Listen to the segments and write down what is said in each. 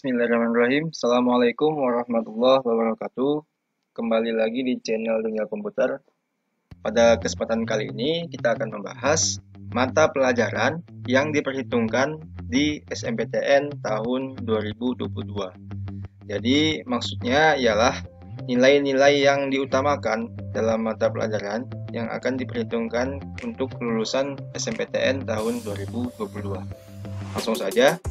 Bismillahirrahmanirrahim. Assalamualaikum warahmatullahi wabarakatuh. Kembali lagi di channel Dunia Komputer. Pada kesempatan kali ini kita akan membahas mata pelajaran yang diperhitungkan di SNMPTN tahun 2022. Jadi maksudnya ialah nilai-nilai yang diutamakan dalam mata pelajaran yang akan diperhitungkan untuk lulusan SNMPTN tahun 2022. Langsung saja.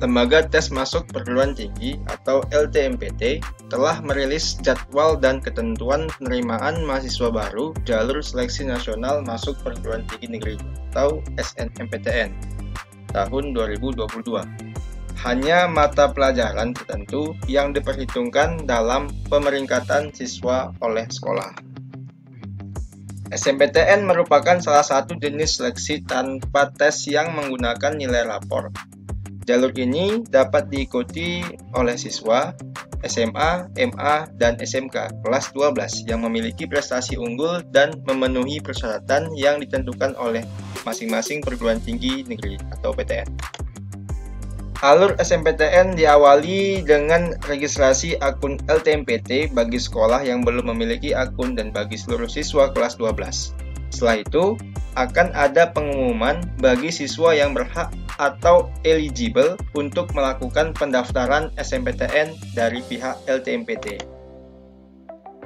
Lembaga Tes Masuk Perguruan Tinggi atau LTMPT telah merilis jadwal dan ketentuan penerimaan mahasiswa baru jalur seleksi nasional masuk perguruan tinggi negeri atau SNMPTN tahun 2022. Hanya mata pelajaran tertentu yang diperhitungkan dalam pemeringkatan siswa oleh sekolah. SNMPTN merupakan salah satu jenis seleksi tanpa tes yang menggunakan nilai rapor. Jalur ini dapat diikuti oleh siswa SMA, MA, dan SMK kelas 12 yang memiliki prestasi unggul dan memenuhi persyaratan yang ditentukan oleh masing-masing perguruan tinggi negeri atau PTN. Alur SNMPTN diawali dengan registrasi akun LTMPT bagi sekolah yang belum memiliki akun dan bagi seluruh siswa kelas 12. Setelah itu, akan ada pengumuman bagi siswa yang berhak atau eligible untuk melakukan pendaftaran SNMPTN dari pihak LTMPT.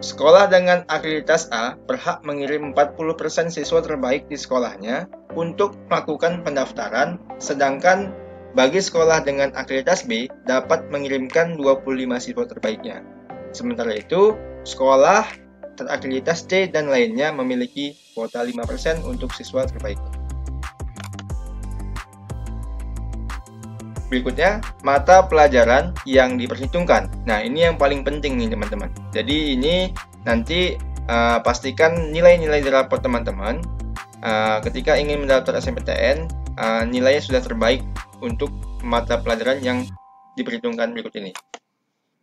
Sekolah dengan akreditas A berhak mengirim 40% siswa terbaik di sekolahnya untuk melakukan pendaftaran, sedangkan bagi sekolah dengan akreditas B dapat mengirimkan 25 siswa terbaiknya. Sementara itu, sekolah terakreditas C dan lainnya memiliki kuota 5% untuk siswa terbaik. Berikutnya, mata pelajaran yang diperhitungkan. Nah, ini yang paling penting nih teman-teman. Jadi ini nanti pastikan nilai-nilai di rapor teman-teman ketika ingin mendaftar SNMPTN, nilainya sudah terbaik untuk mata pelajaran yang diperhitungkan berikut ini.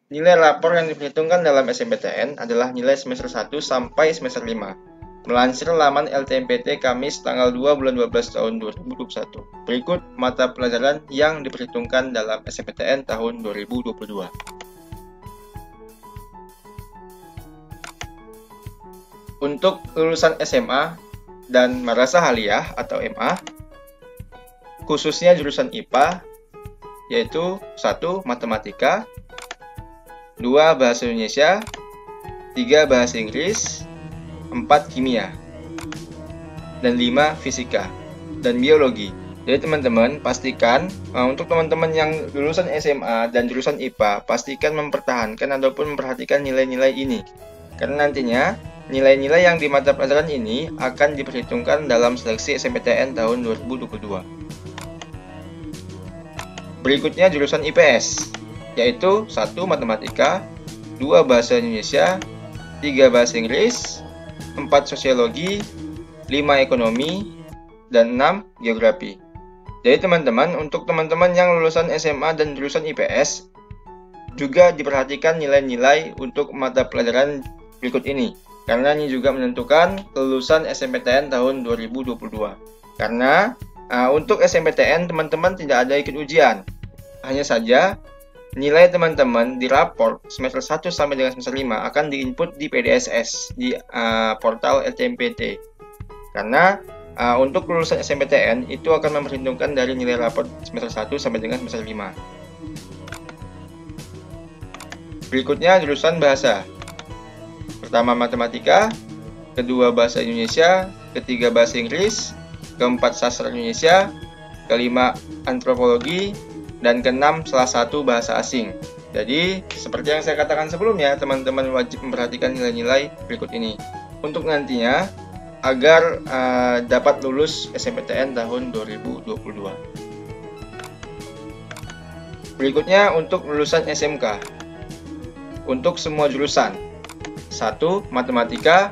Nilai rapor yang diperhitungkan dalam SNMPTN adalah nilai semester 1 sampai semester 5. Melansir laman LTMPT Kamis tanggal 2 bulan 12 tahun 2021. Berikut mata pelajaran yang diperhitungkan dalam SNMPTN tahun 2022. Untuk lulusan SMA dan Madrasah Aliyah atau MA, khususnya jurusan IPA, yaitu 1. Matematika, 2. Bahasa Indonesia, 3. Bahasa Inggris, 4. Kimia, dan 5. Fisika dan Biologi. Jadi teman-teman pastikan untuk teman-teman yang lulusan SMA dan jurusan IPA, pastikan mempertahankan ataupun memperhatikan nilai-nilai ini. Karena nantinya nilai-nilai yang di mata pelajaran ini akan diperhitungkan dalam seleksi SNMPTN tahun 2022. Berikutnya jurusan IPS, yaitu 1. Matematika, 2. Bahasa Indonesia, 3. Bahasa Inggris, 4. Sosiologi, 5. Ekonomi, dan 6. Geografi. Jadi teman-teman, untuk teman-teman yang lulusan SMA dan jurusan IPS, juga diperhatikan nilai-nilai untuk mata pelajaran berikut ini. Karena ini juga menentukan kelulusan SNMPTN tahun 2022. Karena untuk SNMPTN teman-teman tidak ada ikut ujian. Hanya saja nilai teman-teman di rapor semester 1 sampai dengan semester 5 akan diinput di PDSS di portal LTMPT. Karena untuk lulusan SNMPTN itu akan memperhitungkan dari nilai rapor semester 1 sampai dengan semester 5. Berikutnya jurusan bahasa. Pertama matematika, kedua bahasa Indonesia, ketiga bahasa Inggris, keempat sastra Indonesia, kelima antropologi, dan keenam salah satu bahasa asing. Jadi, seperti yang saya katakan sebelumnya, teman-teman wajib memperhatikan nilai-nilai berikut ini untuk nantinya agar dapat lulus SNMPTN tahun 2022. Berikutnya untuk lulusan SMK. Untuk semua jurusan. 1. Matematika,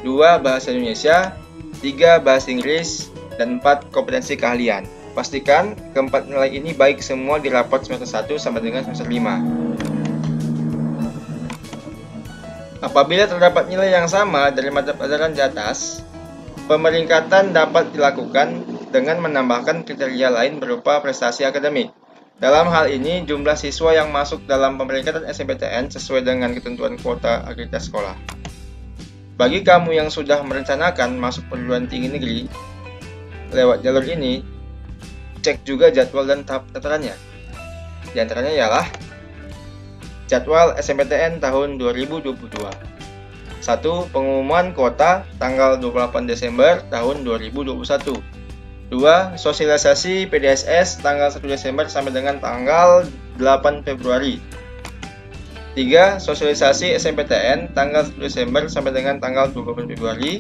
2. Bahasa Indonesia, 3. Bahasa Inggris, dan 4. Kompetensi keahlian. Pastikan keempat nilai ini baik semua di raport semester 1 sampai dengan semester 5. Apabila terdapat nilai yang sama dari mata pelajaran di atas, pemeringkatan dapat dilakukan dengan menambahkan kriteria lain berupa prestasi akademik. Dalam hal ini, jumlah siswa yang masuk dalam pemeringkatan SNMPTN sesuai dengan ketentuan kuota akreditasi sekolah. Bagi kamu yang sudah merencanakan masuk perguruan tinggi negeri lewat jalur ini, cek juga jadwal dan tahap pendaftarannya. Di antaranya ialah jadwal SNMPTN tahun 2022. 1. Pengumuman kuota tanggal 28 Desember tahun 2021. 2. Sosialisasi PDSS tanggal 1 Desember sampai dengan tanggal 8 Februari. 3. Sosialisasi SNMPTN tanggal 1 Desember sampai dengan tanggal 20 Februari.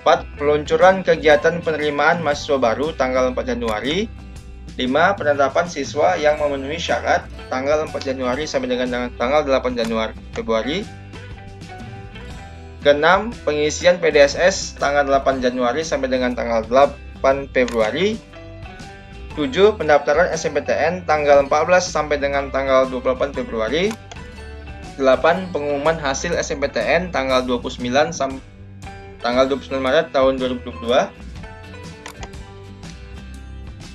4. Peluncuran kegiatan penerimaan mahasiswa baru tanggal 4 Januari. 5. Penetapan siswa yang memenuhi syarat tanggal 4 Januari sampai dengan tanggal 8 Januari Februari. Keenam, pengisian PDSS tanggal 8 Januari sampai dengan tanggal 8 Februari. 7. Pendaftaran SNMPTN tanggal 14 sampai dengan tanggal 28 Februari. 8. Pengumuman hasil SNMPTN tanggal 29 Maret tahun 2022.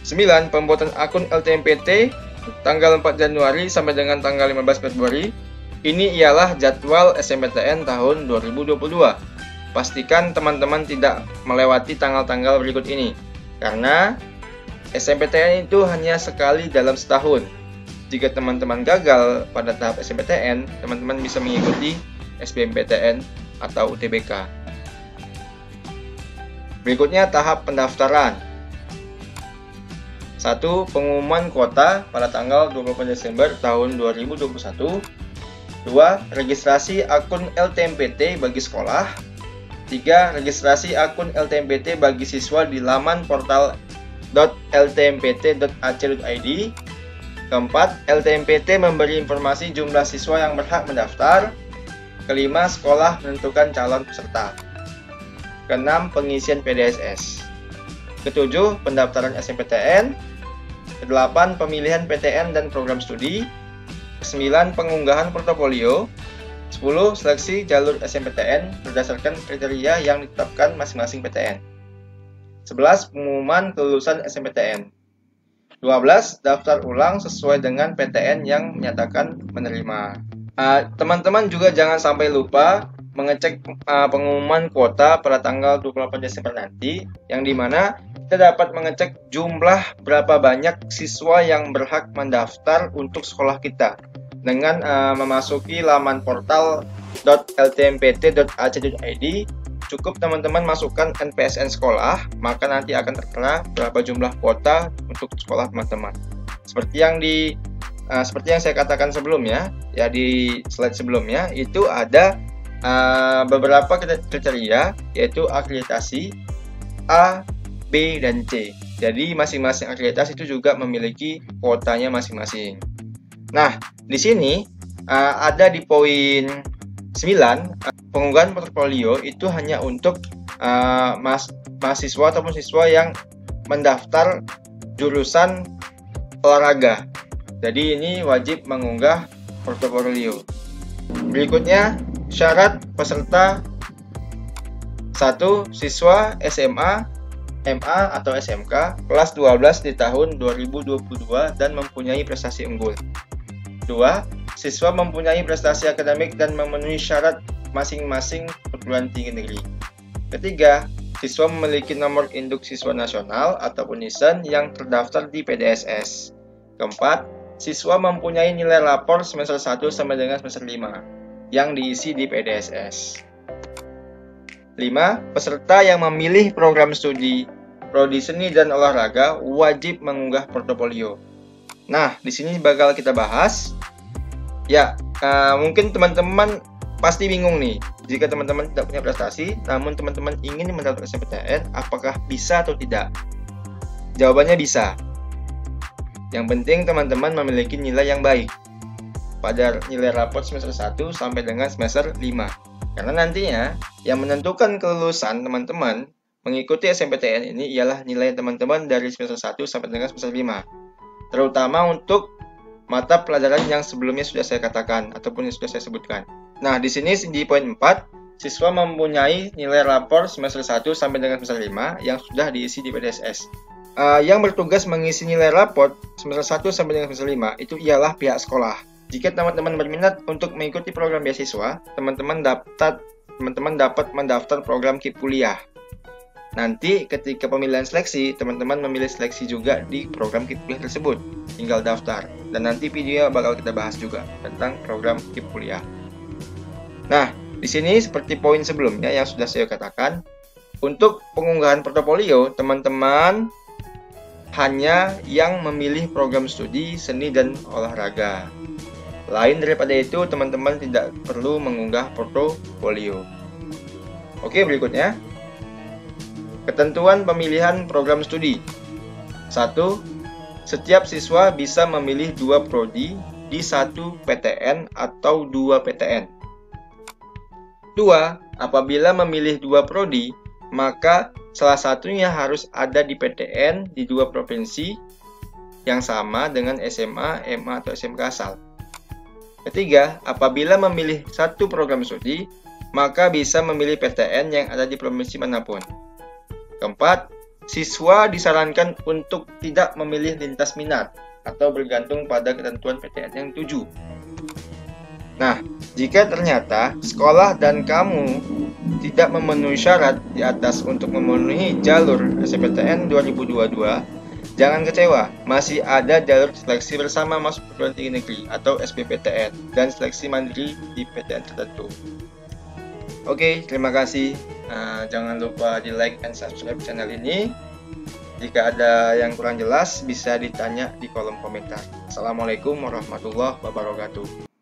9. Pembuatan akun LTMPT tanggal 4 Januari sampai dengan tanggal 15 Februari. Ini ialah jadwal SNMPTN tahun 2022. Pastikan teman-teman tidak melewati tanggal-tanggal berikut ini, karena SNMPTN itu hanya sekali dalam setahun. Jika teman-teman gagal pada tahap SNMPTN, teman-teman bisa mengikuti SBMPTN atau UTBK. Berikutnya tahap pendaftaran. 1. Pengumuman kuota pada tanggal 28 Desember tahun 2021. 2. Registrasi akun LTMPT bagi sekolah. 3. Registrasi akun LTMPT bagi siswa di laman portal .ltmpt.ac.id. 4. LTMPT memberi informasi jumlah siswa yang berhak mendaftar. 5. Sekolah menentukan calon peserta. 6. Pengisian PDSS. 7. Pendaftaran SNMPTN. 8. Pemilihan PTN dan program studi. 9. Pengunggahan portofolio. 10. Seleksi jalur SNMPTN berdasarkan kriteria yang ditetapkan masing-masing PTN. 11. Pengumuman kelulusan SNMPTN. 12. Daftar ulang sesuai dengan PTN yang menyatakan menerima. Teman-teman juga jangan sampai lupa mengecek pengumuman kuota pada tanggal 28 Desember nanti, yang dimana kita dapat mengecek jumlah berapa banyak siswa yang berhak mendaftar untuk sekolah kita dengan memasuki laman portal .ltmpt.ac.id. Cukup teman-teman masukkan NPSN sekolah, maka nanti akan tertera berapa jumlah kuota untuk sekolah teman-teman. Seperti yang saya katakan sebelumnya, ya di slide sebelumnya itu ada beberapa kriteria, yaitu akreditasi A, B, dan C. Jadi masing-masing akreditasi itu juga memiliki kuotanya masing-masing. Nah, di sini ada di poin 9, pengunggahan portofolio itu hanya untuk mahasiswa ataupun siswa yang mendaftar jurusan olahraga. Jadi ini wajib mengunggah portofolio. Berikutnya, syarat peserta. 1. Siswa SMA, MA atau SMK kelas 12 di tahun 2022 dan mempunyai prestasi unggul. 2. Siswa mempunyai prestasi akademik dan memenuhi syarat masing-masing perguruan tinggi negeri. 3. Siswa memiliki nomor induk siswa nasional ataupun NISN yang terdaftar di PDSS. 4. Siswa mempunyai nilai lapor semester 1 sampai dengan semester 5 yang diisi di PDSS. 5. Peserta yang memilih program studi prodi seni dan olahraga wajib mengunggah portofolio. Nah, di sini bakal kita bahas. Ya, mungkin teman-teman pasti bingung nih. Jika teman-teman tidak punya prestasi, namun teman-teman ingin mendaftar SNMPTN, apakah bisa atau tidak? Jawabannya bisa. Yang penting teman-teman memiliki nilai yang baik pada nilai raport semester 1 sampai dengan semester 5. Karena nantinya yang menentukan kelulusan teman-teman mengikuti SNMPTN ini ialah nilai teman-teman dari semester 1 sampai dengan semester 5. Terutama untuk mata pelajaran yang sebelumnya sudah saya katakan ataupun yang sudah saya sebutkan. Nah, di sini di poin 4, siswa mempunyai nilai rapor semester 1 sampai dengan semester 5 yang sudah diisi di PDSS. yang bertugas mengisi nilai raport semester 1 sampai dengan semester 5 itu ialah pihak sekolah. Jika teman-teman berminat untuk mengikuti program beasiswa, teman-teman dapat mendaftar program KIP Kuliah. Nanti ketika pemilihan seleksi, teman-teman memilih seleksi juga di program KIP Kuliah tersebut. Tinggal daftar. Dan nanti video bakal kita bahas juga tentang program KIP Kuliah. Nah, di sini seperti poin sebelumnya yang sudah saya katakan, untuk pengunggahan portofolio, teman-teman hanya yang memilih program studi seni dan olahraga. Lain daripada itu, teman-teman tidak perlu mengunggah portofolio. Oke, berikutnya. Ketentuan pemilihan program studi. 1. Setiap siswa bisa memilih 2 prodi di 1 PTN atau 2 PTN. 2. Apabila memilih 2 prodi, maka salah satunya harus ada di PTN di 2 provinsi yang sama dengan SMA, MA, atau SMK asal. Ketiga, apabila memilih 1 program studi, maka bisa memilih PTN yang ada di provinsi manapun. Keempat, siswa disarankan untuk tidak memilih lintas minat atau bergantung pada ketentuan PTN yang 7. Nah, jika ternyata sekolah dan kamu tidak memenuhi syarat di atas untuk memenuhi jalur SBMPTN 2022, jangan kecewa, masih ada jalur seleksi bersama masuk perguruan tinggi negeri atau SBMPTN dan seleksi mandiri di PTN tertentu. Oke, terima kasih. Jangan lupa di like dan subscribe channel ini. Jika ada yang kurang jelas, bisa ditanya di kolom komentar. Assalamualaikum warahmatullahi wabarakatuh.